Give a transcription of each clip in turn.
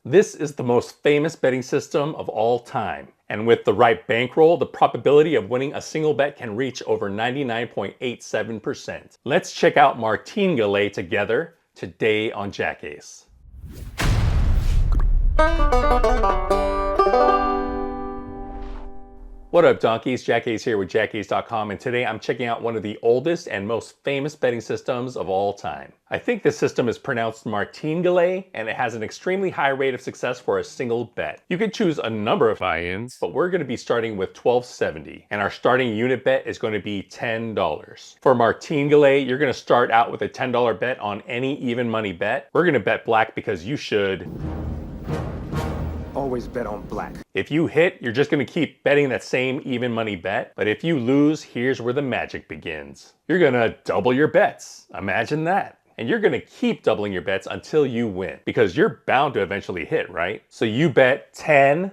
This is the most famous betting system of all time. And with the right bankroll, the probability of winning a single bet can reach over 99.87%. Let's check out Martingale together today on JackAce. What up, donkeys? JackAce here with JackAce.com, and today I'm checking out one of the oldest and most famous betting systems of all time. I think this system is pronounced Martingale, and it has an extremely high rate of success for a single bet. You can choose a number of buy-ins, but we're going to be starting with $12.70, and our starting unit bet is going to be $10. For Martingale, you're going to start out with a $10 bet on any even money bet. We're going to bet black because you should always bet on black. If you hit, you're just going to keep betting that same even money bet. But if you lose, here's where the magic begins. You're going to double your bets. Imagine that. And you're going to keep doubling your bets until you win, because you're bound to eventually hit, right? So you bet 10,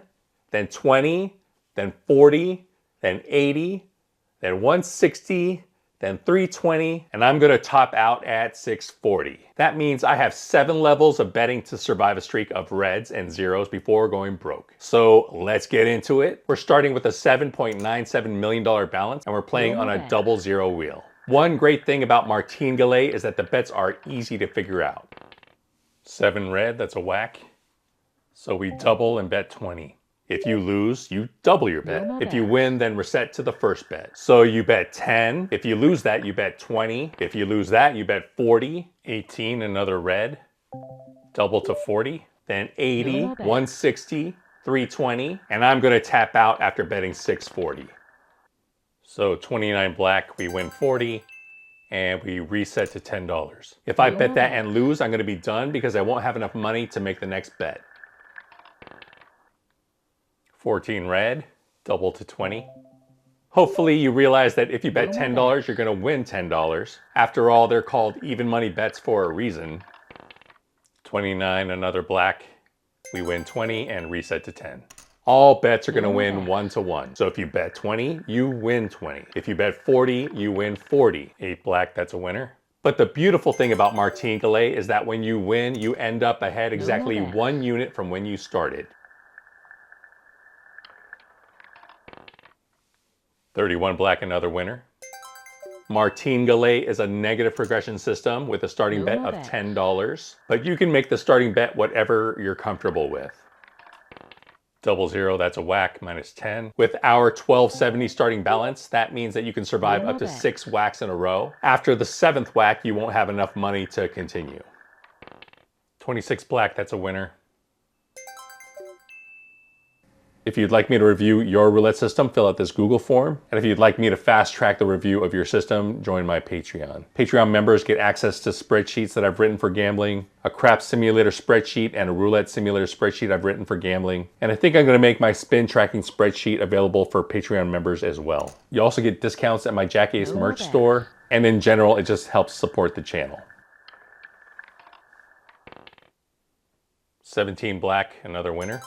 then 20, then 40, then 80, then 160, then 320, and I'm gonna top out at 640. That means I have 7 levels of betting to survive a streak of reds and zeros before going broke. So let's get into it. We're starting with a $7.97 million balance, and we're playing on a double zero wheel. One great thing about Martingale is that the bets are easy to figure out. 7 red, that's a whack. So we double and bet 20. If you lose, you double your bet. If you win, then reset to the first bet. So you bet 10. If you lose that, you bet 20. If you lose that, you bet 40. 18, another red. Double to 40. Then 80, 160, 320. And I'm going to tap out after betting 640. So 29 black, we win 40. And we reset to $10. If I bet that and lose, I'm going to be done because I won't have enough money to make the next bet. 14 red, double to 20. Hopefully you realize that if you bet $10, you're going to win $10. After all, they're called even money bets for a reason. 29, another black. We win 20 and reset to 10. All bets are going to win 1-to-1. So if you bet 20, you win 20. If you bet 40, you win 40. 8 black, that's a winner. But the beautiful thing about Martingale is that when you win, you end up ahead exactly 1 unit from when you started. 31 black, another winner. Martingale is a negative progression system with a starting bet of $10, but you can make the starting bet whatever you're comfortable with. Double zero, that's a whack, minus 10. With our $12.70 starting balance, that means that you can survive up to 6 whacks in a row. After the 7th whack, you won't have enough money to continue. 26 black, that's a winner. If you'd like me to review your roulette system, fill out this Google form. And if you'd like me to fast track the review of your system, join my Patreon. Patreon members get access to spreadsheets that I've written for gambling, a craps simulator spreadsheet, and a roulette simulator spreadsheet I've written for gambling. And I think I'm gonna make my spin tracking spreadsheet available for Patreon members as well. You also get discounts at my JackAce merch store. And in general, it just helps support the channel. 17 black, another winner.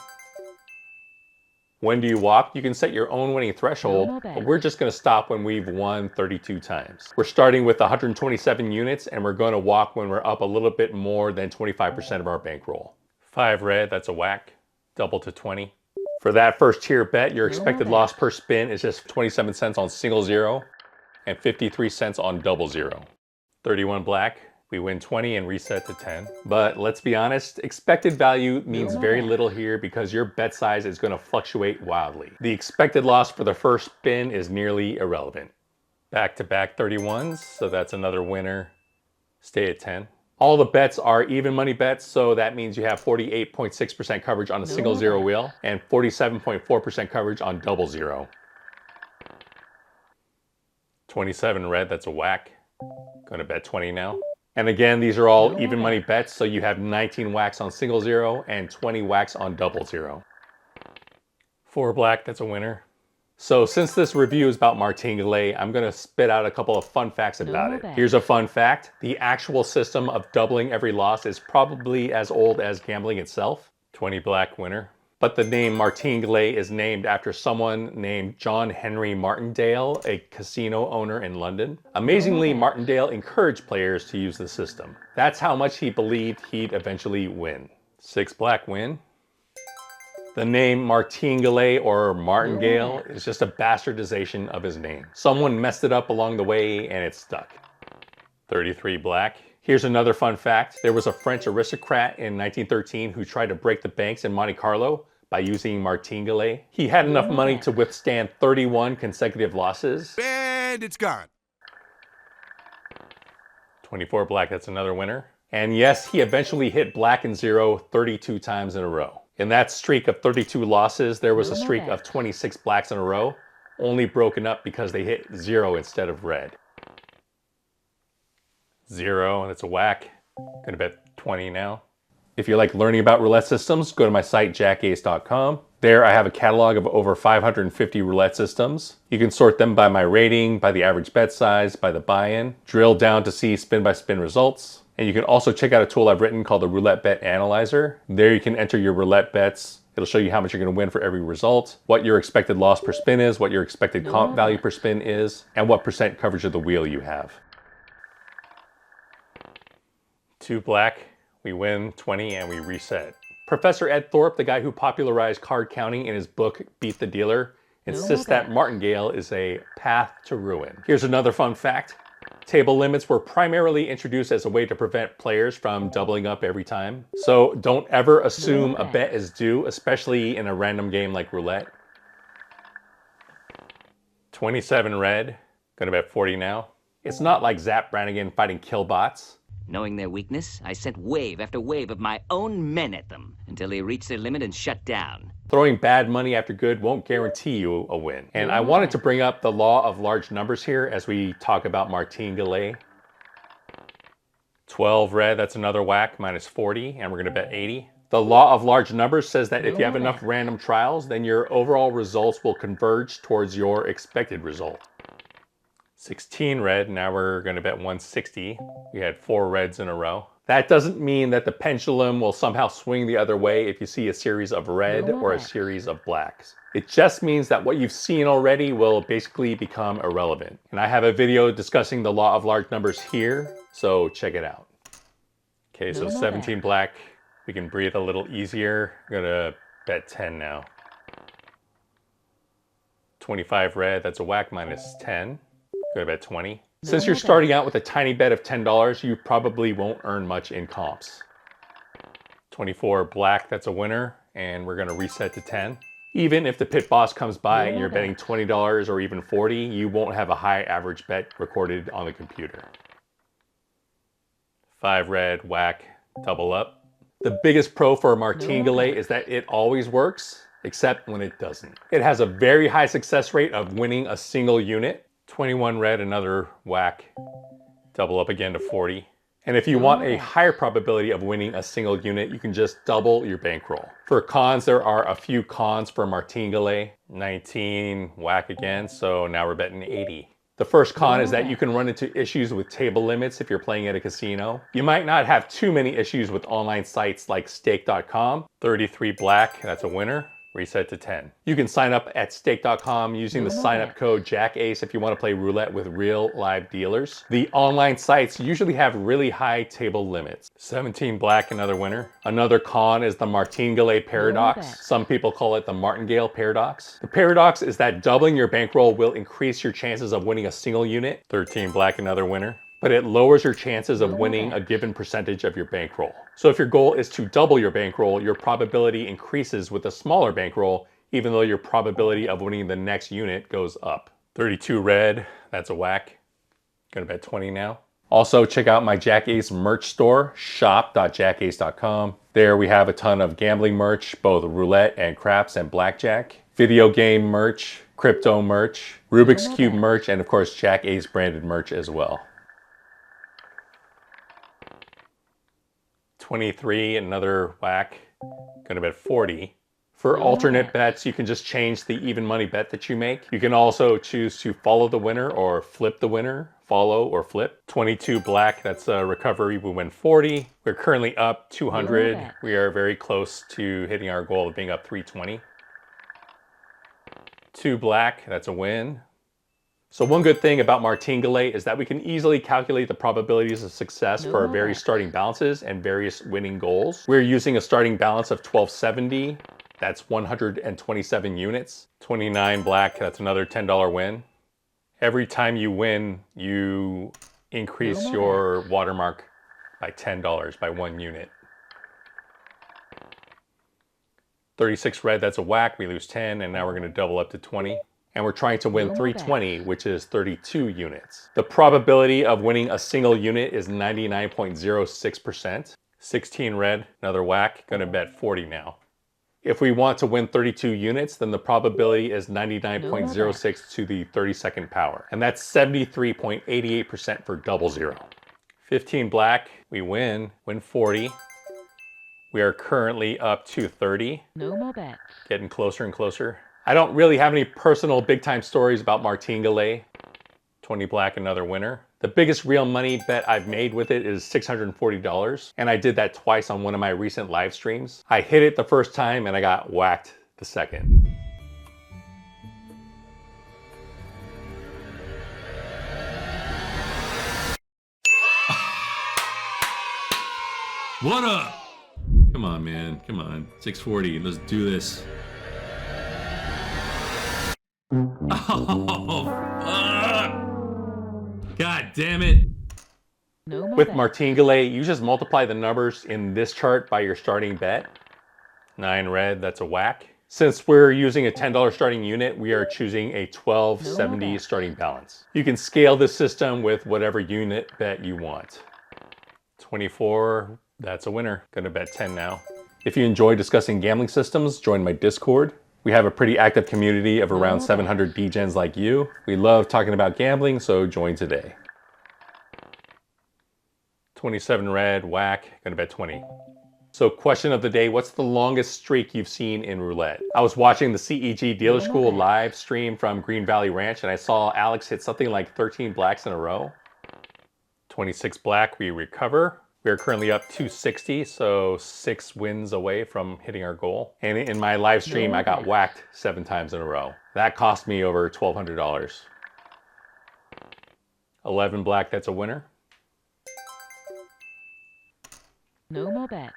When do you walk? You can set your own winning threshold, but we're just going to stop when we've won 32 times. We're starting with 127 units, and we're going to walk when we're up a little bit more than 25% of our bankroll. 5 red, that's a whack. Double to 20. For that first tier bet, your expected loss per spin is just 27 cents on single zero and 53 cents on double zero. 31 black. We win 20 and reset to 10. But let's be honest, expected value means very little here because your bet size is going to fluctuate wildly. The expected loss for the first spin is nearly irrelevant. Back-to-back 31s, so that's another winner. Stay at 10. All the bets are even money bets, so that means you have 48.6% coverage on a single zero wheel and 47.4% coverage on double zero. 27 red, that's a whack. Going to bet 20 now. And again, these are all even money bets, so you have 19 whacks on single zero and 20 whacks on double zero. 4 black, that's a winner. So since this review is about Martingale, I'm going to spit out a couple of fun facts about it. Here's a fun fact. The actual system of doubling every loss is probably as old as gambling itself. 20 black, winner. But the name Martingale is named after someone named John Henry Martingale, a casino owner in London. Amazingly, Martingale encouraged players to use the system. That's how much he believed he'd eventually win. 6 black, win. The name Martingale or Martingale is just a bastardization of his name. Someone messed it up along the way and it stuck. 33 black. Here's another fun fact. There was a French aristocrat in 1913 who tried to break the banks in Monte Carlo by using Martingale. He had enough money to withstand 31 consecutive losses. And it's gone. 24 black, that's another winner. And yes, he eventually hit black and zero 32 times in a row. In that streak of 32 losses, there was a streak of 26 blacks in a row, only broken up because they hit zero instead of red. Zero, and it's a whack. Gonna bet 20 now. If you like learning about roulette systems, go to my site, JackAce.com. There I have a catalog of over 550 roulette systems. You can sort them by my rating, by the average bet size, by the buy-in, drill down to see spin-by-spin results. And you can also check out a tool I've written called the Roulette Bet Analyzer. There you can enter your roulette bets. It'll show you how much you're gonna win for every result, what your expected loss per spin is, what your expected comp value per spin is, and what percent coverage of the wheel you have. 2 black, we win 20 and we reset. Professor Ed Thorpe, the guy who popularized card counting in his book, Beat the Dealer, insists that Martingale is a path to ruin. Here's another fun fact. Table limits were primarily introduced as a way to prevent players from doubling up every time. So don't ever assume a bet is due, especially in a random game like roulette. 27 red, gonna bet 40 now. It's not like Zap Brannigan fighting killbots. Knowing their weakness, I sent wave after wave of my own men at them until they reached their limit and shut down. Throwing bad money after good won't guarantee you a win. And I wanted to bring up the law of large numbers here as we talk about Martingale. 12 red, that's another whack, minus 40, and we're gonna bet 80. The law of large numbers says that if you have enough random trials, then your overall results will converge towards your expected result. 16 red, now we're gonna bet 160. We had 4 reds in a row. That doesn't mean that the pendulum will somehow swing the other way if you see a series of red or a series of blacks. It just means that what you've seen already will basically become irrelevant. And I have a video discussing the law of large numbers here, so check it out. Okay, so 17 black, we can breathe a little easier. I'm gonna bet 10 now. 25 red, that's a whack, minus 10. Go to bet 20. Since you're starting out with a tiny bet of $10, you probably won't earn much in comps. 24 black, that's a winner, and we're gonna reset to 10. Even if the pit boss comes by and you're betting $20 or even 40, you won't have a high average bet recorded on the computer. 5 red, whack, double up. The biggest pro for Martingale is that it always works, except when it doesn't. It has a very high success rate of winning a single unit. 21 red, another whack, double up again to 40. And if you want a higher probability of winning a single unit, you can just double your bankroll. For cons, there are a few cons for Martingale. 19, whack again, so now we're betting 80. The first con is that you can run into issues with table limits if you're playing at a casino. You might not have too many issues with online sites like stake.com. 33 black, that's a winner. Reset to 10. You can sign up at stake.com using the sign up code JackAce if you want to play roulette with real live dealers. The online sites usually have really high table limits. 17 black, another winner. Another con is the Martingale paradox. Some people call it the Martingale paradox. The paradox is that doubling your bankroll will increase your chances of winning a single unit. 13 black, another winner. But it lowers your chances of winning a given percentage of your bankroll. So if your goal is to double your bankroll, your probability increases with a smaller bankroll, even though your probability of winning the next unit goes up. 32 red, that's a whack. Gonna bet 20 now. Also, check out my JackAce merch store, shop.jackace.com. There we have a ton of gambling merch, both roulette and craps and blackjack, video game merch, crypto merch, Rubik's Cube merch, and of course JackAce branded merch as well. 23, another whack, gonna bet 40. For alternate bets, you can just change the even money bet that you make. You can also choose to follow the winner or flip the winner, follow or flip. 22 black, that's a recovery, we win 40. We're currently up 200. We are very close to hitting our goal of being up 320. 2 black, that's a win. So one good thing about Martingale is that we can easily calculate the probabilities of success for various starting balances and various winning goals. We're using a starting balance of 1270. that's 127 units. 29 black, that's another $10 win. Every time you win, you increase your watermark by $10 by 1 unit. 36 red, that's a whack, we lose 10, and now we're gonna double up to 20. And we're trying to win 320, which is 32 units. The probability of winning a single unit is 99.06%. 16 red, another whack, gonna bet 40 now. If we want to win 32 units, then the probability is 99.06 to the 32nd power. And that's 73.88% for double zero. 15 black, we win 40. We are currently up to 30. No more bets. Getting closer and closer. I don't really have any personal big time stories about Martingale. 20 black, another winner. The biggest real money bet I've made with it is $640. And I did that twice on one of my recent live streams. I hit it the first time and I got whacked the second. What up? Come on, man. Come on. 640. Let's do this. Oh, fuck. God damn it. No more With bets. Martingale, you just multiply the numbers in this chart by your starting bet. 9 red, that's a whack. Since we're using a $10 starting unit, we are choosing a $12.70 starting balance. You can scale this system with whatever unit bet you want. 24, that's a winner. Gonna bet 10 now. If you enjoy discussing gambling systems, join my Discord. We have a pretty active community of around 700 degens like you. We love talking about gambling, so join today. 27 red, whack, gonna bet 20. So question of the day, what's the longest streak you've seen in roulette? I was watching the CEG Dealer School live stream from Green Valley Ranch and I saw Alex hit something like 13 blacks in a row. 26 black, we recover. We are currently up 260, so 6 wins away from hitting our goal. And in my live stream, I got whacked 7 times in a row. That cost me over $1,200. 11 black, that's a winner. No more bets.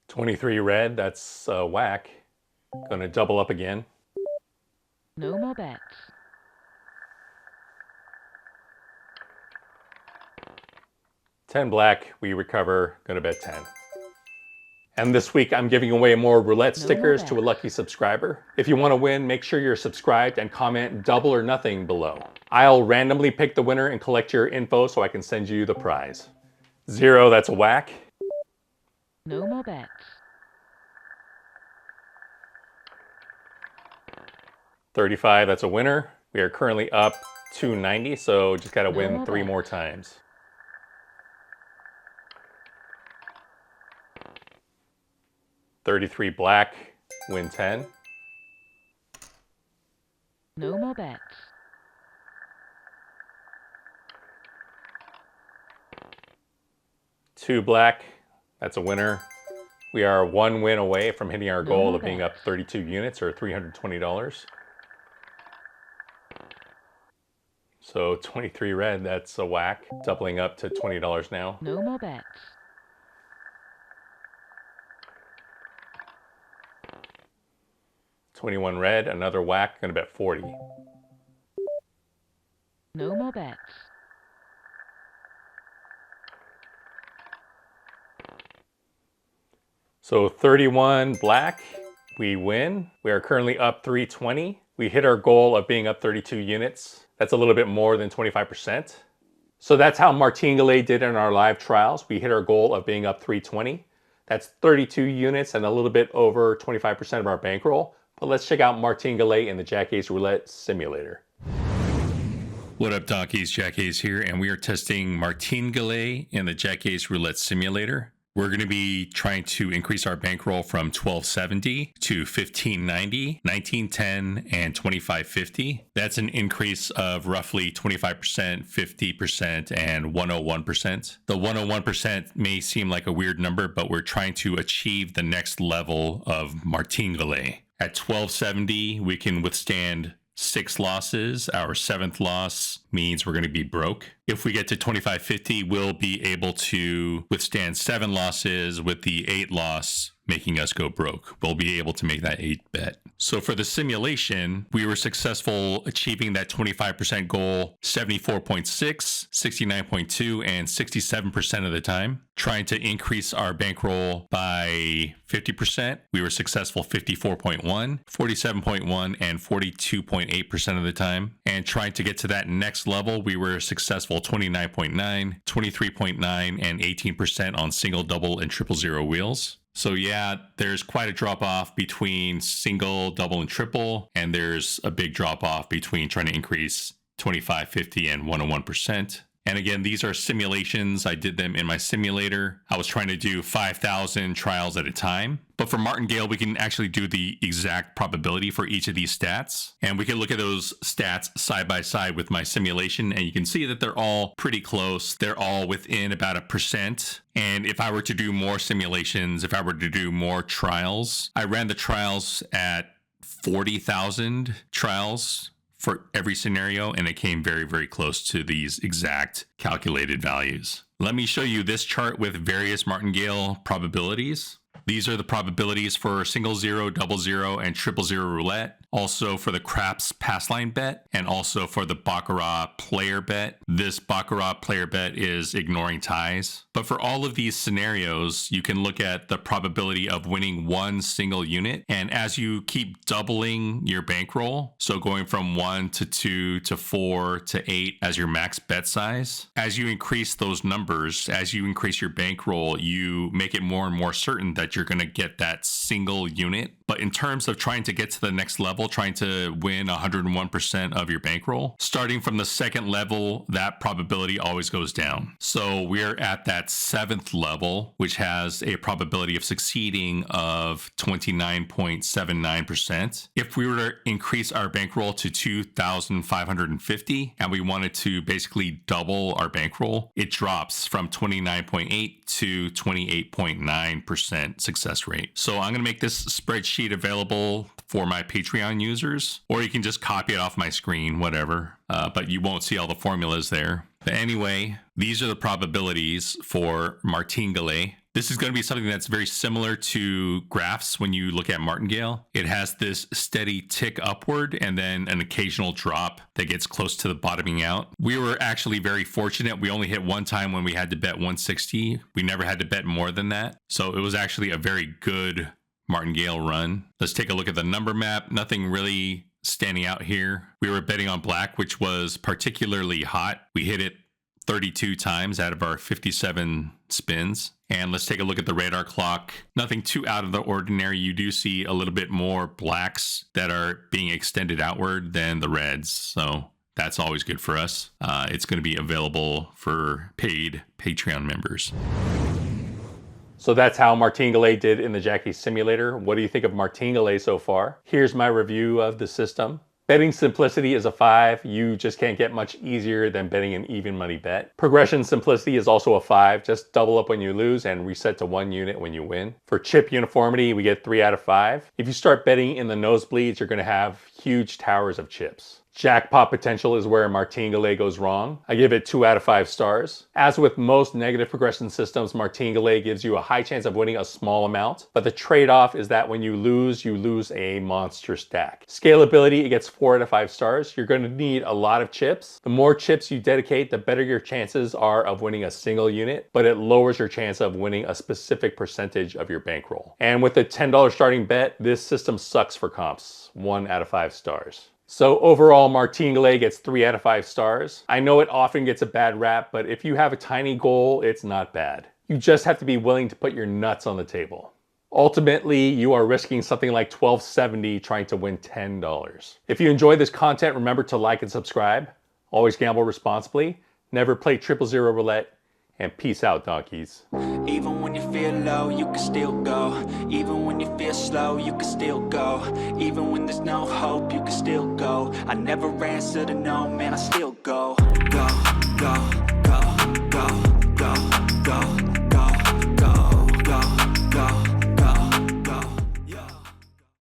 23 red, that's a whack. Gonna double up again. No more bets. 10 black, we recover, gonna bet 10. And this week I'm giving away more roulette stickers to a lucky subscriber. If you want to win, make sure you're subscribed and comment double or nothing below. I'll randomly pick the winner and collect your info so I can send you the prize. 0, that's a whack. No more bets. 35, that's a winner. We are currently up 290, so just gotta win 3 more times. 33 black, win 10. No more bets. 2 black, that's a winner. We are 1 win away from hitting our goal of being up 32 units or $320. So 23 red, that's a whack. Doubling up to $20 now. No more bets. 21 red, another whack, gonna bet 40. No more bets. So 31 black, we win. We are currently up 320. We hit our goal of being up 32 units. That's a little bit more than 25%. So that's how Martingale did in our live trials. We hit our goal of being up 320. That's 32 units and a little bit over 25% of our bankroll. But let's check out Martingale in the JackAce Roulette Simulator. What up, donkeys? JackAce here, and we are testing Martingale in the JackAce Roulette Simulator. We're going to be trying to increase our bankroll from $12.70 to $15.90, $19.10, and $25.50. That's an increase of roughly 25%, 50%, and 101%. The 101% may seem like a weird number, but we're trying to achieve the next level of Martingale. At $12.70, we can withstand 6 losses. Our 7th loss means we're going to be broke. If we get to 2550, we'll be able to withstand 7 losses, with the 8 loss making us go broke. We'll be able to make that 8 bet. So for the simulation, we were successful achieving that 25% goal 74.6, 69.2, and 67% of the time. Trying to increase our bankroll by 50%, we were successful 54.1, 47.1, and 42.8% of the time. And trying to get to that next level, we were successful 29.9, 23.9, and 18% on single, double, and triple zero wheels. So yeah, there's quite a drop off between single, double, and triple, and there's a big drop off between trying to increase 25, 50, and 101%. And again, these are simulations. I did them in my simulator. I was trying to do 5,000 trials at a time. But for Martingale, we can actually do the exact probability for each of these stats. And we can look at those stats side by side with my simulation, and you can see that they're all pretty close. They're all within about 1%. And if I were to do more simulations, if I were to do more trials, I ran the trials at 40,000 trials for every scenario, and it came very, very close to these exact calculated values. Let me show you this chart with various Martingale probabilities. These are the probabilities for single zero, double zero, and triple zero roulette. Also for the craps pass line bet, and also for the baccarat player bet. This baccarat player bet is ignoring ties. But for all of these scenarios, you can look at the probability of winning one single unit. And as you keep doubling your bankroll, so going from 1 to 2 to 4 to 8 as your max bet size, as you increase those numbers, as you increase your bankroll, you make it more and more certain that you're going to get that single unit. But in terms of trying to get to the next level, trying to win 101% of your bankroll, starting from the second level, that probability always goes down. So we're at that 7th level, which has a probability of succeeding of 29.79%. If we were to increase our bankroll to 2,550 and we wanted to basically double our bankroll, it drops from 29.8 to 28.9% success rate. So I'm going to make this spreadsheet available for my Patreon users, or you can just copy it off my screen, whatever. But you won't see all the formulas there. But anyway, these are the probabilities for Martingale. This is going to be something that's very similar to graphs when you look at Martingale. It has this steady tick upward and then an occasional drop that gets close to the bottoming out. We were actually very fortunate. We only hit one time when we had to bet 160. We never had to bet more than that. So it was actually a very good Martingale run. Let's take a look at the number map. Nothing really standing out here. We were betting on black, which was particularly hot. We hit it 32 times out of our 57 spins. And let's take a look at the radar clock. Nothing too out of the ordinary. You do see a little bit more blacks that are being extended outward than the reds. So that's always good for us. It's going to be available for paid Patreon members. So that's how Martingale did in the JackAce simulator. What do you think of Martingale so far? Here's my review of the system. Betting simplicity is a 5. You just can't get much easier than betting an even money bet. Progression simplicity is also a 5. Just double up when you lose and reset to 1 unit when you win. For chip uniformity, we get 3 out of 5. If you start betting in the nosebleeds, you're going to have huge towers of chips. Jackpot potential is where Martingale goes wrong. I give it 2 out of 5 stars. As with most negative progression systems, Martingale gives you a high chance of winning a small amount, but the trade-off is that when you lose a monster stack. Scalability, it gets 4 out of 5 stars. You're going to need a lot of chips. The more chips you dedicate, the better your chances are of winning a single unit, but it lowers your chance of winning a specific percentage of your bankroll. And with a $10 starting bet, this system sucks for comps. 1 out of 5 stars. So overall, Martingale gets 3 out of 5 stars. I know it often gets a bad rap, but if you have a tiny goal, it's not bad. You just have to be willing to put your nuts on the table. Ultimately, you are risking something like $12.70 trying to win $10. If you enjoy this content, remember to like and subscribe. Always gamble responsibly. Never play 000 roulette. And peace out, donkeys. Even when you feel low, you can still go. Even when you feel slow, you can still go. Even when there's no hope, you can still go. I never answer to no, man, I still go. Go, go.